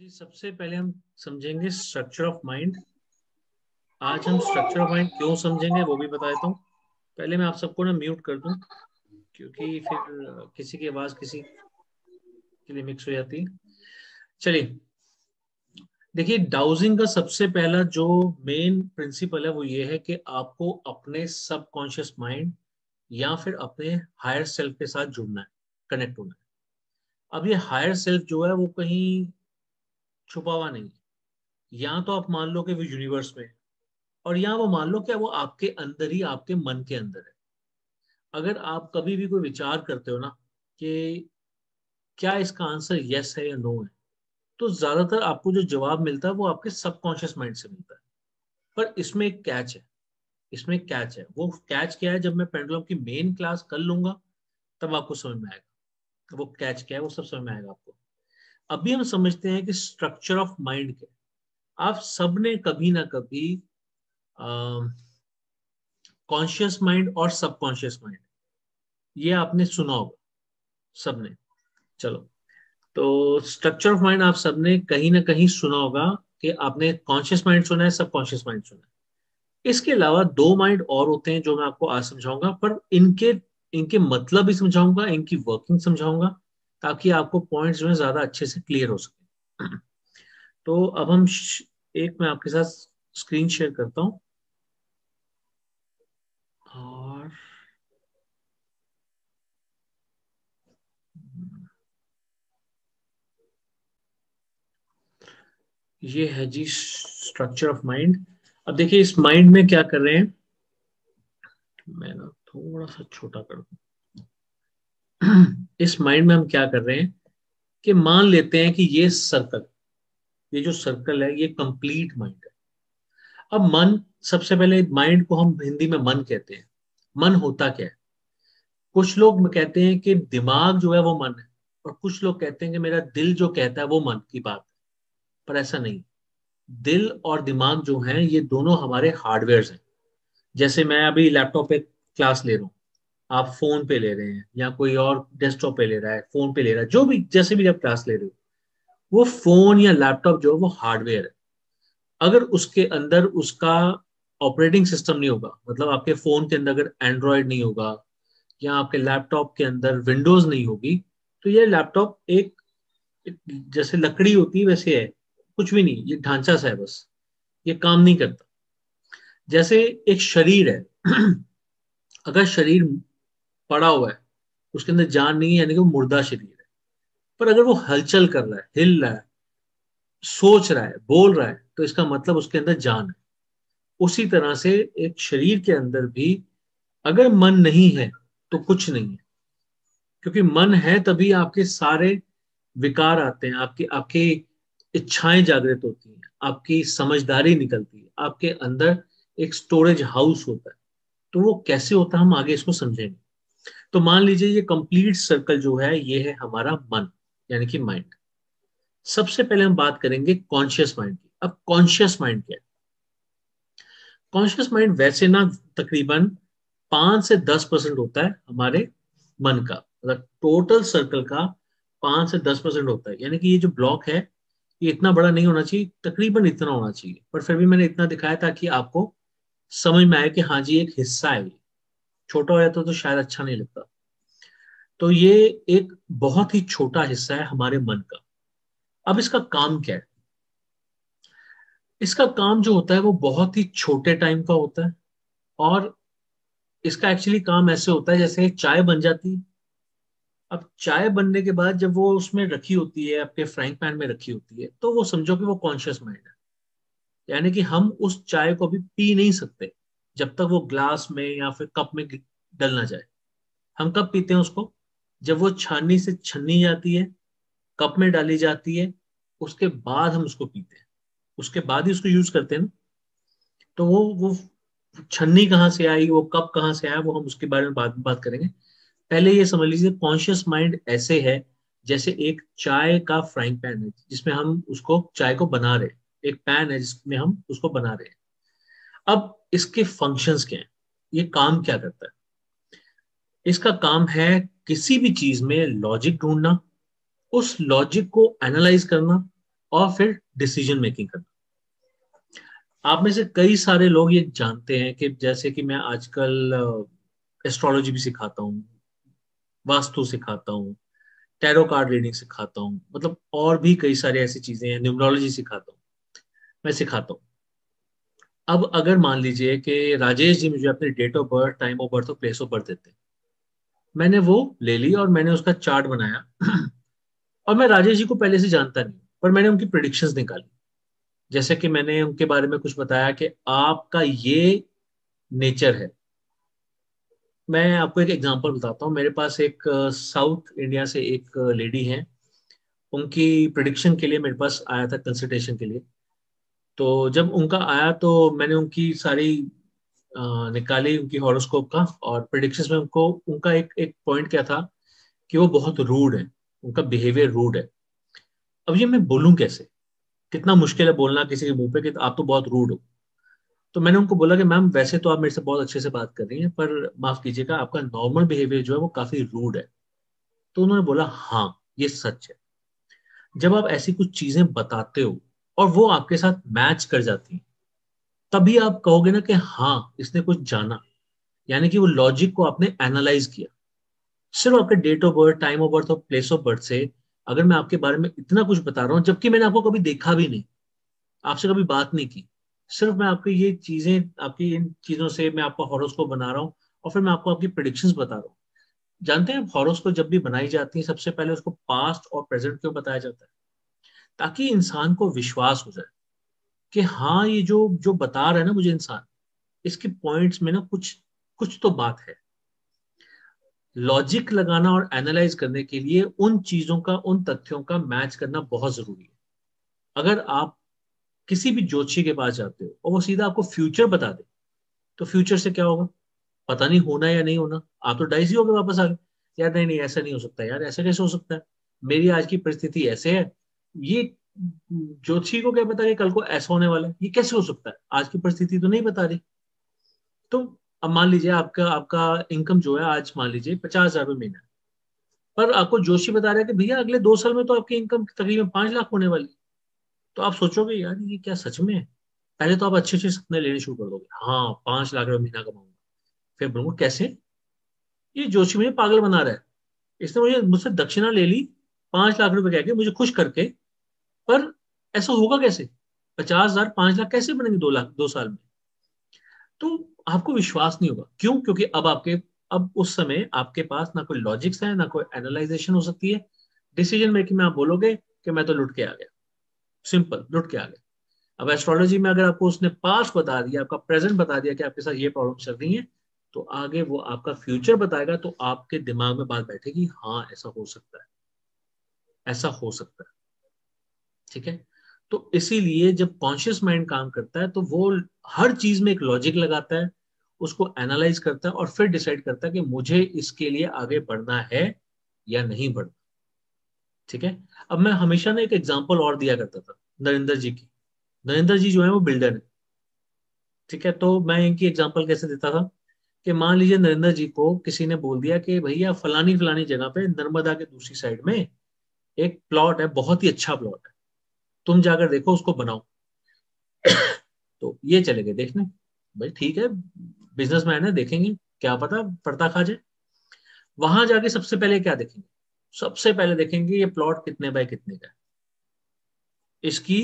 जी, सबसे पहले हम समझेंगे स्ट्रक्चर ऑफ माइंड। आज हम स्ट्रक्चर ऑफ माइंड क्यों समझेंगे वो भी बता देता हूँ। पहले मैं आप सबको ना म्यूट कर दूं, क्योंकि फिर किसी की आवाज किसी के लिए मिक्स हो जाती है। चलिए, देखिए, डाउजिंग का सबसे पहला जो मेन प्रिंसिपल है वो ये है कि आपको अपने सबकॉन्शियस माइंड या फिर अपने हायर सेल्फ के साथ जुड़ना है, कनेक्ट होना है। अब ये हायर सेल्फ जो है वो कहीं छुपा हुआ नहीं है। या तो आप मान लो कि वो यूनिवर्स में है, और यहाँ वो मान लो क्या वो आपके अंदर ही, आपके मन के अंदर है। अगर आप कभी भी कोई विचार करते हो ना कि क्या इसका आंसर यस है या नो है, तो ज्यादातर आपको जो जवाब मिलता है वो आपके सबकॉन्शियस माइंड से मिलता है। पर इसमें एक कैच है। इसमें एक कैच है। वो कैच क्या है, जब मैं पेंडुलम की मेन क्लास कर लूंगा तब आपको समझ में आएगा वो कैच क्या है। वो सब समझ में आएगा आपको। अभी हम समझते हैं कि स्ट्रक्चर ऑफ माइंड क्या है। आप सबने कभी ना कभी कॉन्शियस माइंड और सबकॉन्शियस माइंड, ये आपने सुना होगा सबने। चलो, तो स्ट्रक्चर ऑफ माइंड आप सबने कहीं ना कहीं सुना होगा कि आपने कॉन्शियस माइंड सुना है, सबकॉन्शियस माइंड सुना है। इसके अलावा दो माइंड और होते हैं जो मैं आपको आज समझाऊंगा, पर इनके इनके मतलब भी समझाऊंगा, इनकी वर्किंग समझाऊंगा, ताकि आपको पॉइंट्स जो है ज्यादा अच्छे से क्लियर हो सके। तो अब हम एक मैं आपके साथ स्क्रीन शेयर करता हूं। और ये है जी स्ट्रक्चर ऑफ माइंड। अब देखिए, इस माइंड में क्या कर रहे हैं। मैं ना थोड़ा सा छोटा कर दूं। इस माइंड में हम क्या कर रहे हैं कि मान लेते हैं कि ये सर्कल, ये जो सर्कल है ये कंप्लीट माइंड है। अब मन, सबसे पहले माइंड को हम हिंदी में मन कहते हैं। मन होता क्या है? कुछ लोग कहते हैं कि दिमाग जो है वो मन है, और कुछ लोग कहते हैं कि मेरा दिल जो कहता है वो मन की बात है। पर ऐसा नहीं। दिल और दिमाग जो हैं ये दोनों हमारे हार्डवेयर हैं। जैसे मैं अभी लैपटॉप पे क्लास ले रहा हूँ, आप फोन पे ले रहे हैं, या कोई और डेस्कटॉप पे ले रहा है, फोन पे ले रहा है, जो भी जैसे भी आप क्लास ले रहे हो, वो फोन या लैपटॉप जो है वो हार्डवेयर है। अगर उसके अंदर उसका ऑपरेटिंग सिस्टम नहीं होगा, मतलब आपके फोन के अंदर अगर एंड्रॉयड नहीं होगा या आपके लैपटॉप के अंदर विंडोज नहीं होगी, तो ये लैपटॉप एक जैसे लकड़ी होती है वैसे है, कुछ भी नहीं, ये ढांचा सा है बस, ये काम नहीं करता। जैसे एक शरीर है। अगर शरीर पड़ा हुआ है, उसके अंदर जान नहीं है, यानी कि वो मुर्दा शरीर है। पर अगर वो हलचल कर रहा है, हिल रहा है, सोच रहा है, बोल रहा है, तो इसका मतलब उसके अंदर जान है। उसी तरह से एक शरीर के अंदर भी अगर मन नहीं है तो कुछ नहीं है। क्योंकि मन है तभी आपके सारे विकार आते हैं, आपकी आपकी इच्छाएं जागृत होती हैं, आपकी समझदारी निकलती है, आपके अंदर एक स्टोरेज हाउस होता है। तो वो कैसे होता है हम आगे इसको समझेंगे। तो मान लीजिए ये कंप्लीट सर्कल जो है ये है हमारा मन, यानी कि माइंड। सबसे पहले हम बात करेंगे कॉन्शियस माइंड की। अब कॉन्शियस माइंड क्या है? कॉन्शियस माइंड वैसे ना तकरीबन 5 से 10% होता है हमारे मन का, मतलब टोटल सर्कल का 5 से 10% होता है। यानी कि ये जो ब्लॉक है ये इतना बड़ा नहीं होना चाहिए, तकरीबन इतना होना चाहिए, पर फिर भी मैंने इतना दिखाया ताकि आपको समझ में आए कि हाँ जी एक हिस्सा है ये। छोटा हो जाता तो शायद अच्छा नहीं लगता। तो ये एक बहुत ही छोटा हिस्सा है हमारे मन का। अब इसका काम क्या है? इसका काम जो होता है वो बहुत ही छोटे टाइम का होता है। और इसका एक्चुअली काम ऐसे होता है जैसे चाय बन जाती है। अब चाय बनने के बाद जब वो उसमें रखी होती है, आपके फ्राइंग पैन में रखी होती है, तो वो समझो कि वो कॉन्शियस माइंड है। यानी कि हम उस चाय को भी पी नहीं सकते जब तक वो ग्लास में या फिर कप में डल ना जाए। हम कब पीते हैं उसको? जब वो छाननी से छन्नी जाती है, कप में डाली जाती है, उसके बाद हम उसको पीते हैं। उसके बाद ही उसको यूज करते हैं ना। तो वो छन्नी कहाँ से आई, वो कप कहाँ से आया, वो हम उसके बारे में बात करेंगे। पहले ये समझ लीजिए कॉन्शियस माइंड ऐसे है जैसे एक चाय का फ्राइंग पैन है जिसमें हम उसको चाय को बना रहे हैं। एक पैन है जिसमें हम उसको बना रहे हैं। अब इसके फंक्शंस क्या हैं? ये काम क्या करता है? इसका काम है किसी भी चीज में लॉजिक ढूंढना, उस लॉजिक को एनालाइज करना, और फिर डिसीजन मेकिंग करना। आप में से कई सारे लोग ये जानते हैं कि जैसे कि मैं आजकल एस्ट्रोलॉजी भी सिखाता हूँ, वास्तु सिखाता हूँ, टैरो कार्ड रीडिंग सिखाता हूँ, मतलब और भी कई सारी ऐसी चीजें हैं, न्यूमरोलॉजी सिखाता हूँ, मैं सिखाता हूँ। अब अगर मान लीजिए कि राजेश जी मुझे अपने date of birth, time of birth और प्लेस ऑफ बर्थ देते हैं, मैंने वो ले ली और मैंने उसका चार्ट बनाया और मैं राजेश जी को पहले से जानता नहीं, पर मैंने उनकी प्रिडिक्शंस निकाली। जैसे कि मैंने उनके बारे में कुछ बताया कि आपका ये नेचर है। मैं आपको एक एग्जांपल बताता हूँ। मेरे पास एक साउथ इंडिया से एक लेडी है, उनकी प्रिडिक्शन के लिए मेरे पास आया था कंसल्टेशन के लिए। तो जब उनका आया तो मैंने उनकी सारी निकाली उनकी हॉरोस्कोप का, और प्रिडिक्शंस में उनको उनका एक एक पॉइंट क्या था कि वो बहुत रूड है, उनका बिहेवियर रूड है। अब ये मैं बोलूं कैसे, कितना मुश्किल है बोलना किसी के मुंह पे कि आप तो बहुत रूड हो। तो मैंने उनको बोला कि मैम वैसे तो आप मेरे से बहुत अच्छे से बात कर रही हैं, पर माफ कीजिएगा आपका नॉर्मल बिहेवियर जो है वो काफी रूड है। तो उन्होंने बोला हाँ, ये सच है। जब आप ऐसी कुछ चीजें बताते हो और वो आपके साथ मैच कर जाती हैं, तभी आप कहोगे ना कि हाँ इसने कुछ जाना, यानी कि वो लॉजिक को आपने एनालाइज किया। सिर्फ आपके date of birth, time of birth और प्लेस ऑफ बर्थ से अगर मैं आपके बारे में इतना कुछ बता रहा हूँ, जबकि मैंने आपको कभी देखा भी नहीं, आपसे कभी बात नहीं की, सिर्फ मैं आपकी ये चीजें, आपकी इन चीजों से मैं आपका हॉरोस्कोप बना रहा हूँ और फिर मैं आपको आपकी प्रिडिक्शंस बता रहा हूँ। जानते हैं हॉरोस्कोप जब भी बनाई जाती है सबसे पहले उसको पास्ट और प्रेजेंट क्यों बताया जाता है? ताकि इंसान को विश्वास हो जाए कि हाँ ये जो जो बता रहा है ना मुझे इंसान, इसके पॉइंट्स में ना कुछ कुछ तो बात है। लॉजिक लगाना और एनालाइज करने के लिए उन चीजों का, उन तथ्यों का मैच करना बहुत जरूरी है। अगर आप किसी भी ज्योतिषी के पास जाते हो और वो सीधा आपको फ्यूचर बता दे, तो फ्यूचर से क्या होगा? पता नहीं होना या नहीं होना, आप तो डाइस ही होके वापस आ गए। यार नहीं नहीं ऐसा नहीं हो सकता, यार ऐसा कैसे हो सकता है, मेरी आज की परिस्थिति ऐसे है, ये ज्योतिषी को क्या पता कि कल को ऐसा होने वाला है, ये कैसे हो सकता है, आज की परिस्थिति तो नहीं बता रही। तो अब मान लीजिए आपका आपका इनकम जो है आज मान लीजिए 50,000 रुपये महीना है, पर आपको जोशी बता रहा है कि भैया अगले 2 साल में तो आपकी इनकम तकरीबन 5 लाख होने वाली है। तो आप सोचोगे यार ये क्या सच में है? पहले तो आप अच्छे अच्छे सपने लेने शुरू कर दोगे, हाँ 5 लाख रुपये महीना कमाऊंगा। फिर बोलूंगा कैसे, ये जोशी मुझे पागल बना रहा है, इसने मुझे मुझसे दक्षिणा ले ली 5 लाख रुपए कह के मुझे खुश करके, पर ऐसा होगा कैसे? 50,000 5 लाख कैसे बनेंगे 2 लाख 2 साल में? तो आपको विश्वास नहीं होगा। क्यों? क्योंकि अब आपके, अब उस समय आपके पास ना कोई लॉजिक्स है ना कोई एनालाइजेशन हो सकती है। डिसीजन मेकिंग में आप बोलोगे कि मैं तो लुट के आ गया, सिंपल लुट के आ गया। अब एस्ट्रोलॉजी में अगर आपको उसने पास्ट बता दिया, आपका प्रेजेंट बता दिया कि आपके साथ ये प्रॉब्लम चल रही है, तो आगे वो आपका फ्यूचर बताएगा, तो आपके दिमाग में बात बैठेगी हाँ ऐसा हो सकता है, ऐसा हो सकता है। ठीक है? तो इसीलिए जब कॉन्शियस माइंड काम करता है तो वो हर चीज में एक लॉजिक लगाता है, उसको एनालाइज करता है और फिर डिसाइड करता है कि मुझे इसके लिए आगे बढ़ना है या नहीं बढ़ना। ठीक है? अब मैं हमेशा ना एक एग्जांपल और दिया करता था नरेंद्र जी की। नरेंद्र जी जो है वो बिल्डर है। ठीक है? तो मैं इनकी एग्जांपल कैसे देता था कि मान लीजिए नरेंद्र जी को किसी ने बोल दिया कि भैया फलानी फलानी जगह पे नर्मदा के दूसरी साइड में एक प्लॉट है, बहुत ही अच्छा प्लॉट है, तुम जाकर देखो उसको बनाओ। तो ये चले गए देखने। भाई ठीक है, बिजनेसमैन है, देखेंगे, क्या पता पड़ता खा जाए। वहां जाके सबसे पहले क्या देखेंगे? सबसे पहले देखेंगे ये प्लॉट कितने बाय कितने का है, इसकी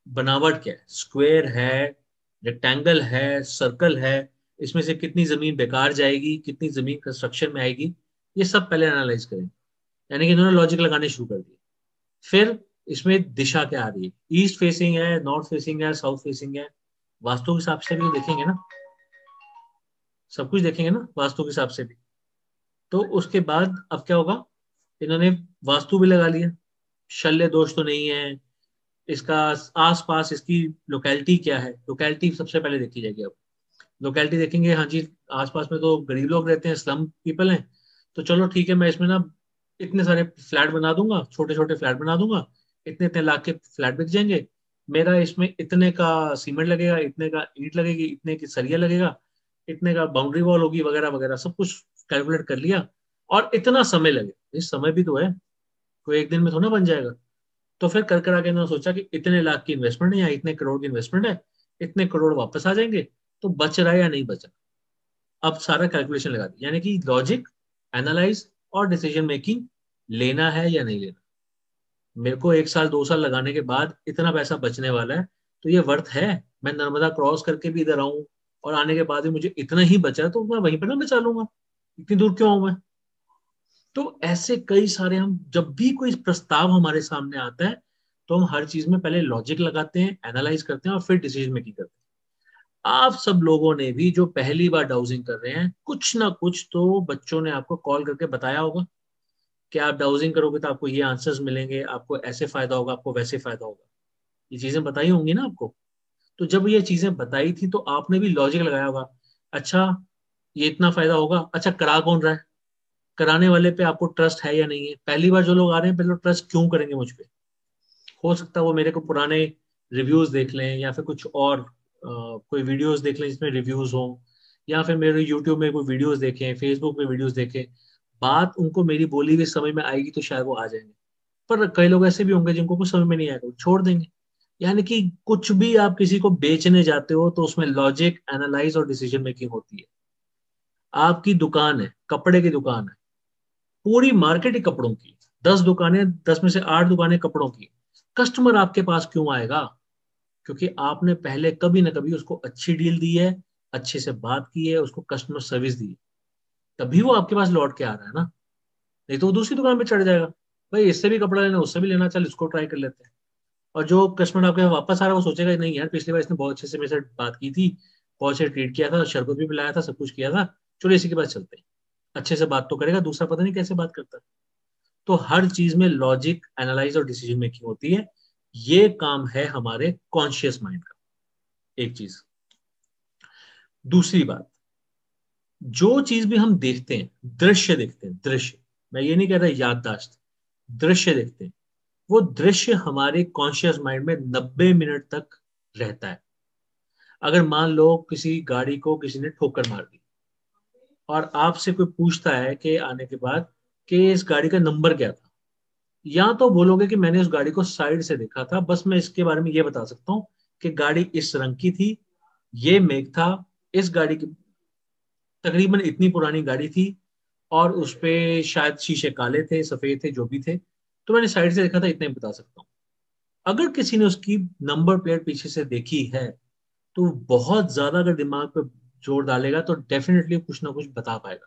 बनावट क्या है, स्क्वायर है, रेक्टेंगल है, सर्कल है, इसमें से कितनी जमीन बेकार जाएगी, कितनी जमीन कंस्ट्रक्शन में आएगी, ये सब पहले एनालाइज करेंगे। यानी कि इन्होंने लॉजिक लगाने शुरू कर दिए। फिर इसमें दिशा क्या आ रही है, ईस्ट फेसिंग है, नॉर्थ फेसिंग है, साउथ फेसिंग है, वास्तु के हिसाब से भी देखेंगे ना, सब कुछ देखेंगे ना वास्तु के हिसाब से भी। तो उसके बाद अब क्या होगा, इन्होंने वास्तु भी लगा लिया, शल्य दोष तो नहीं है, इसका आसपास इसकी लोकेलिटी क्या है, लोकेलिटी सबसे पहले देखी जाएगी। अब लोकेलिटी देखेंगे, हाँ जी आसपास में तो गरीब लोग रहते हैं, स्लम पीपल हैं, तो चलो ठीक है मैं इसमें ना इतने सारे फ्लैट बना दूंगा, छोटे छोटे फ्लैट बना दूंगा, इतने इतने लाख के फ्लैट बिक जाएंगे, मेरा इसमें इतने का सीमेंट लगेगा, इतने का ईंट लगेगी, इतने की सरिया लगेगा, इतने का बाउंड्री वॉल होगी, वगैरह वगैरह सब कुछ कैलकुलेट कर लिया। और इतना समय लगे, इस समय भी तो है, कोई एक दिन में थोड़ा बन जाएगा। तो फिर कर आके इन्होंने सोचा कि इतने लाख की इन्वेस्टमेंट है या इतने करोड़ की इन्वेस्टमेंट है, इतने करोड़ वापस आ जाएंगे, तो बच रहा है या नहीं बच रहा। अब सारा कैलकुलेशन लगा दी, यानी कि लॉजिक, एनालाइज और डिसीजन मेकिंग, लेना है या नहीं लेना। मेरे को 1 साल 2 साल लगाने के बाद इतना पैसा बचने वाला है, तो ये वर्थ है। मैं नर्मदा क्रॉस करके भी इधर आऊं और आने के बाद भी मुझे इतना ही बचा है, तो मैं वहीं पर ना बचा लूंगा, इतनी दूर क्यों आऊं मैं। तो ऐसे कई सारे, हम जब भी कोई प्रस्ताव हमारे सामने आता है, तो हम हर चीज में पहले लॉजिक लगाते हैं, एनालाइज करते हैं और फिर डिसीजन मेकिंग करते हैं। आप सब लोगों ने भी जो पहली बार डाउजिंग कर रहे हैं, कुछ ना कुछ तो बच्चों ने आपको कॉल करके बताया होगा कि आप डाउजिंग करोगे तो आपको ये आंसर्स मिलेंगे, आपको ऐसे फायदा होगा, आपको वैसे फायदा होगा। ये चीजें बताई होंगी ना आपको। तो जब ये चीजें बताई थी तो आपने भी लॉजिक लगाया होगा। अच्छा, ये इतना फायदा होगा, अच्छा करा कौन रहा है, कराने वाले पे आपको ट्रस्ट है या नहीं है। पहली बार जो लोग आ रहे हैं, पहले ट्रस्ट क्यों करेंगे मुझ पे। हो सकता है वो मेरे को पुराने रिव्यूज देख लें, या फिर कुछ और कोई वीडियोस देख लें जिसमें रिव्यूज हो, या फिर मेरे यूट्यूब में कोई वीडियोस देखें, फेसबुक में वीडियोस देखें। बात उनको मेरी बोली हुई समझ में आएगी तो शायद वो आ जाएंगे। पर कई लोग ऐसे भी होंगे जिनको कुछ समझ में नहीं आएगा, वो छोड़ देंगे। यानी कि कुछ भी आप किसी को बेचने जाते हो तो उसमें लॉजिक, एनालाइज और डिसीजन मेकिंग होती है। आपकी दुकान है, कपड़े की दुकान है, पूरी मार्केट ही कपड़ों की, 10 दुकानें, 10 में से 8 दुकानें कपड़ों की। कस्टमर आपके पास क्यों आएगा? क्योंकि आपने पहले कभी ना कभी उसको अच्छी डील दी है, अच्छे से बात की है, उसको कस्टमर सर्विस दी है, तभी वो आपके पास लौट के आ रहा है ना। नहीं तो वो दूसरी दुकान पे चढ़ जाएगा, भाई इससे भी कपड़ा लेना, उससे भी लेना, चल इसको ट्राई कर लेते हैं। और जो कस्टमर आपके यहाँ वापस आ रहा है वो सोचेगा नहीं यार, पिछली बार इसने बहुत अच्छे से मेरे से बात की थी, बहुत अच्छे ट्रीट किया था, शरबत भी पिलाया था, सब कुछ किया था, चलो इसी के पास चलते हैं। अच्छे से बात तो करेगा, दूसरा पता नहीं कैसे बात करता है। तो हर चीज में लॉजिक, एनालाइज और डिसीजन मेकिंग होती है। ये काम है हमारे कॉन्शियस माइंड का, एक चीज। दूसरी बात, जो चीज भी हम देखते हैं, दृश्य देखते हैं, दृश्य, मैं ये नहीं कह रहा याददाश्त, दृश्य देखते हैं, वो दृश्य हमारे कॉन्शियस माइंड में 90 मिनट तक रहता है। अगर मान लो किसी गाड़ी को किसी ने ठोकर मार दी, और आपसे कोई पूछता है कि आने के बाद कि इस गाड़ी का नंबर क्या था, या तो बोलोगे कि मैंने उस गाड़ी को साइड से देखा था, बस मैं इसके बारे में ये बता सकता हूँ कि गाड़ी इस रंग की थी, ये मेक था, इस गाड़ी की तकरीबन इतनी पुरानी गाड़ी थी, और उस पे शायद शीशे काले थे, सफेद थे, जो भी थे, तो मैंने साइड से देखा था, इतना ही बता सकता हूँ। अगर किसी ने उसकी नंबर प्लेट पीछे से देखी है, तो बहुत ज्यादा अगर दिमाग पे जोर डालेगा तो डेफिनेटली कुछ ना कुछ बता पाएगा।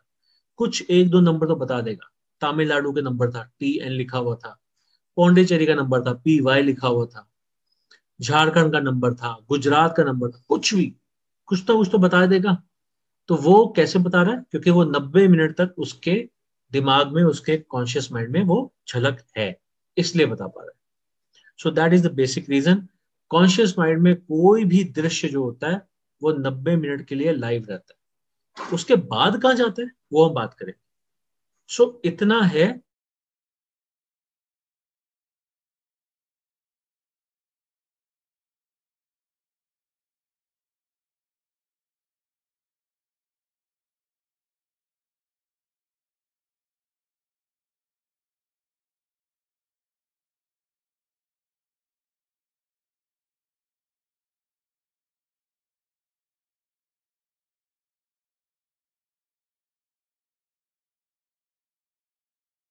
कुछ एक दो नंबर तो बता देगा। तमिलनाडु का नंबर था, TN लिखा हुआ था, पौंडीचेरी का नंबर था, PY लिखा हुआ था, झारखंड का नंबर था, गुजरात का नंबर था, कुछ भी, कुछ तो बता देगा। तो वो कैसे बता रहा है? क्योंकि वो 90 मिनट तक उसके दिमाग में, उसके कॉन्शियस माइंड में वो झलक है, इसलिए बता पा रहा है। So that is the basic reason. Conscious mind में कोई भी दृश्य जो होता है, वो 90 मिनट के लिए लाइव रहता है। उसके बाद कहाँ जाता है वो हम बात करें। सो इतना है